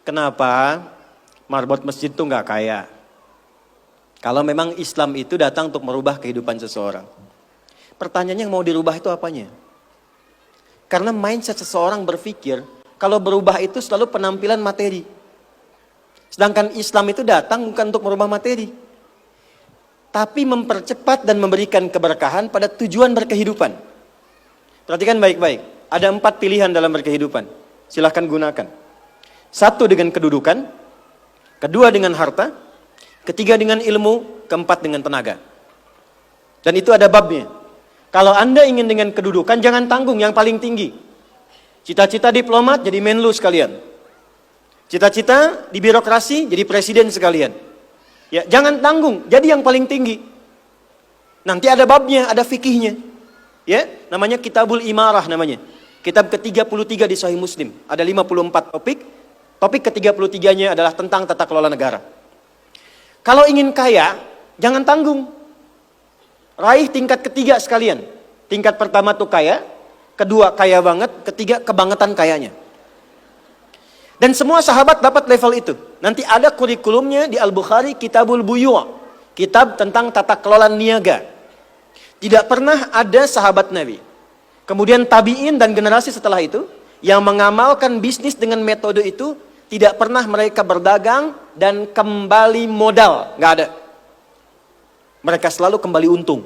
kenapa marbot masjid itu nggak kaya? Kalau memang Islam itu datang untuk merubah kehidupan seseorang. Pertanyaannya yang mau dirubah itu apanya? Karena mindset seseorang berpikir, kalau berubah itu selalu penampilan materi. Sedangkan Islam itu datang bukan untuk merubah materi, tapi mempercepat dan memberikan keberkahan pada tujuan berkehidupan. Perhatikan baik-baik. Ada 4 pilihan dalam berkehidupan. Silahkan gunakan. 1 dengan kedudukan, 2 dengan harta, 3 dengan ilmu, 4 dengan tenaga. Dan itu ada babnya. Kalau Anda ingin dengan kedudukan, jangan tanggung yang paling tinggi. Cita-cita diplomat jadi menlu sekalian. Cita-cita di birokrasi jadi presiden sekalian. Ya, jangan tanggung, jadi yang paling tinggi. Nanti ada babnya, ada fikihnya. Ya, namanya Kitabul Imarah namanya. Kitab ke-33 di Sahih Muslim. Ada 54 topik. Topik ke-33-nya adalah tentang tata kelola negara. Kalau ingin kaya, jangan tanggung. Raih tingkat ketiga sekalian. Tingkat pertama tuh kaya, kedua kaya banget, ketiga kebangetan kayanya. Dan semua sahabat dapat level itu. Nanti ada kurikulumnya di Al-Bukhari, Kitabul Buyu'. Kitab tentang tata kelola niaga. Tidak pernah ada sahabat Nabi, kemudian tabi'in dan generasi setelah itu, yang mengamalkan bisnis dengan metode itu, tidak pernah mereka berdagang dan kembali modal. Nggak ada. Mereka selalu kembali untung.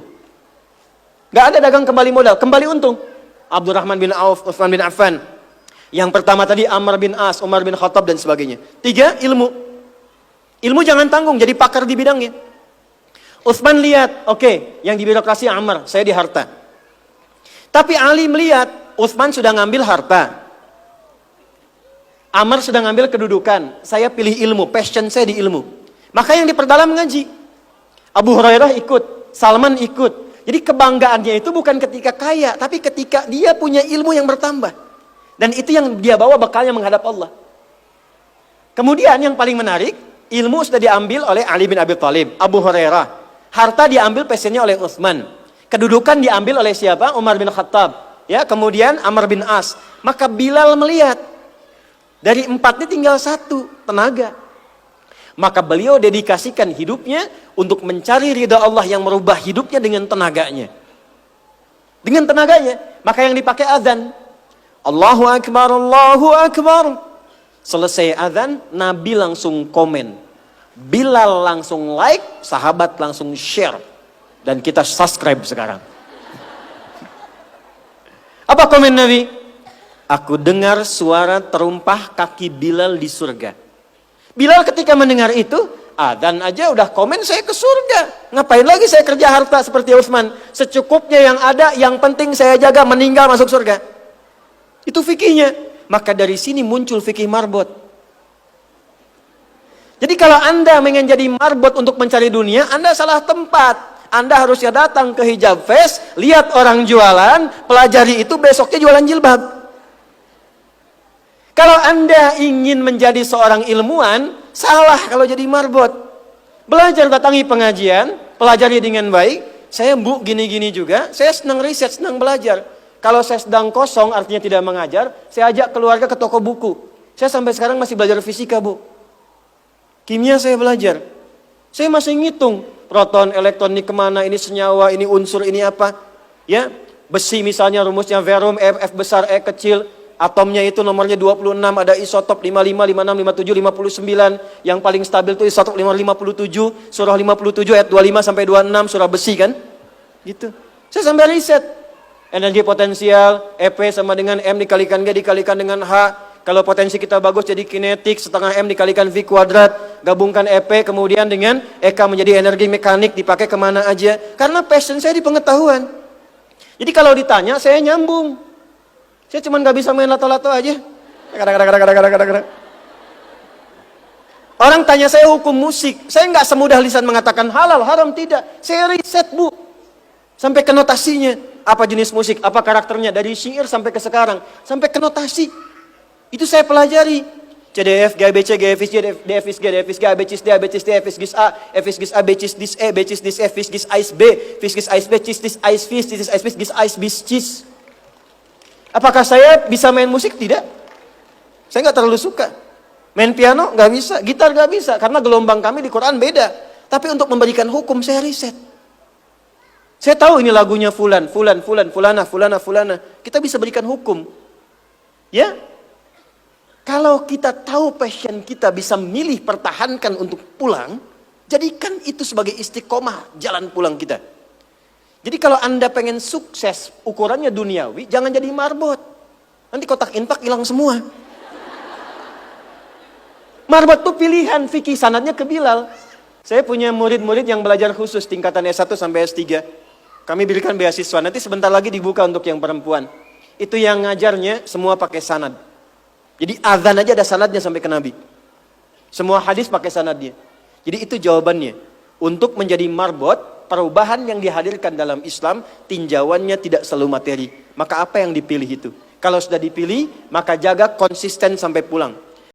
Nggak ada dagang kembali modal, kembali untung. Abdurrahman bin Auf, Utsman bin Affan. Yang pertama tadi Amr bin As, Umar bin Khattab dan sebagainya. 3, ilmu. Ilmu jangan tanggung, jadi pakar di bidangnya. Utsman lihat, oke, yang di birokrasi Amr, saya di harta. Tapi Ali melihat, Utsman sudah ngambil harta. Amr sudah ngambil kedudukan, saya pilih ilmu, passion saya di ilmu. Maka yang diperdalam ngaji. Abu Hurairah ikut, Salman ikut. Jadi kebanggaannya itu bukan ketika kaya, tapi ketika dia punya ilmu yang bertambah. Dan itu yang dia bawa bekalnya menghadap Allah. Kemudian yang paling menarik, ilmu sudah diambil oleh Ali bin Abi Thalib, Abu Hurairah. Harta diambil passionnya oleh Utsman. Kedudukan diambil oleh siapa? Umar bin Khattab. Ya, kemudian Amr bin As. Maka Bilal melihat, dari 4 ini tinggal 1, tenaga. Maka beliau dedikasikan hidupnya untuk mencari ridha Allah yang merubah hidupnya dengan tenaganya. Dengan tenaganya. Maka yang dipakai azan. Allahu Akbar, Allahu Akbar. Selesai azan, Nabi langsung komen. Bilal langsung like, sahabat langsung share. Dan kita subscribe sekarang. Apa komen Nabi? Aku dengar suara terumpah kaki Bilal di surga. Bilal ketika mendengar itu, adzan aja udah komen saya ke surga. Ngapain lagi saya kerja harta seperti Utsman? Secukupnya yang ada, yang penting saya jaga, meninggal masuk surga. Itu fikihnya. Maka dari sini muncul fikih marbot. Jadi kalau Anda ingin jadi marbot untuk mencari dunia, Anda salah tempat. Anda harusnya datang ke Hijab Fest, lihat orang jualan, pelajari itu, besoknya jualan jilbab. Kalau Anda ingin menjadi seorang ilmuwan, salah kalau jadi marbot. Belajar, datangi pengajian, pelajari dengan baik. Saya gini-gini juga, saya senang riset, senang belajar. Kalau saya sedang kosong, artinya tidak mengajar, saya ajak keluarga ke toko buku. Saya sampai sekarang masih belajar fisika, Bu. Kimia saya belajar. Saya masih ngitung proton, elektron ini kemana, ini senyawa, ini unsur, ini apa. Ya, besi misalnya rumusnya verum, F besar, E kecil. Atomnya itu nomornya 26, ada isotop 55, 56, 57, 59. Yang paling stabil itu isotop 57, surah 57 ayat 25 sampai 26, surah besi kan. Gitu. Saya sampai riset. Energi potensial, EP sama dengan M dikalikan G dikalikan dengan H. Kalau potensi kita bagus jadi kinetik, setengah M dikalikan V kuadrat, gabungkan EP kemudian dengan EK menjadi energi mekanik, dipakai kemana aja. Karena passion saya di pengetahuan. Jadi kalau ditanya, saya nyambung. Saya cuma gak bisa main lato-lato aja. Orang tanya saya hukum musik, saya gak semudah lisan mengatakan halal, haram, tidak. Saya riset, Bu. Sampai ke notasinya, apa jenis musik, apa karakternya, dari syair sampai ke sekarang. Sampai ke notasi. Itu saya pelajari. CDF, GABC, GFIS, DFIS, GDFIS, GABCIS, D, ABCIS, D, FIS, A, FIS, A, BCIS, DIS, E, BCIS, DIS, F, FIS, AIS, B, FIS, AIS, B, CIS, DIS, AIS, FIS, DIS, AIS, FIS, GIS, AIS, BIS, CIS. Apakah saya bisa main musik? Tidak. Saya nggak terlalu suka. Main piano nggak bisa, gitar nggak bisa, karena gelombang kami di Quran beda. Tapi untuk memberikan hukum saya riset. Saya tahu ini lagunya fulan, fulana. Kita bisa berikan hukum. Ya, kalau kita tahu passion kita bisa milih pertahankan untuk pulang, jadikan itu sebagai istiqomah jalan pulang kita. Jadi kalau Anda pengen sukses ukurannya duniawi, jangan jadi marbot. Nanti kotak infak hilang semua. Marbot itu pilihan, fikih sanadnya ke Bilal. Saya punya murid-murid yang belajar khusus tingkatan S1 sampai S3. Kami berikan beasiswa, nanti sebentar lagi dibuka untuk yang perempuan. Itu yang ngajarnya semua pakai sanad. Jadi azan aja ada sanadnya sampai ke Nabi. Semua hadis pakai sanadnya. Jadi itu jawabannya. Untuk menjadi marbot, perubahan yang dihadirkan dalam Islam, tinjauannya tidak selalu materi. Maka apa yang dipilih itu? Kalau sudah dipilih, maka jaga konsisten sampai pulang.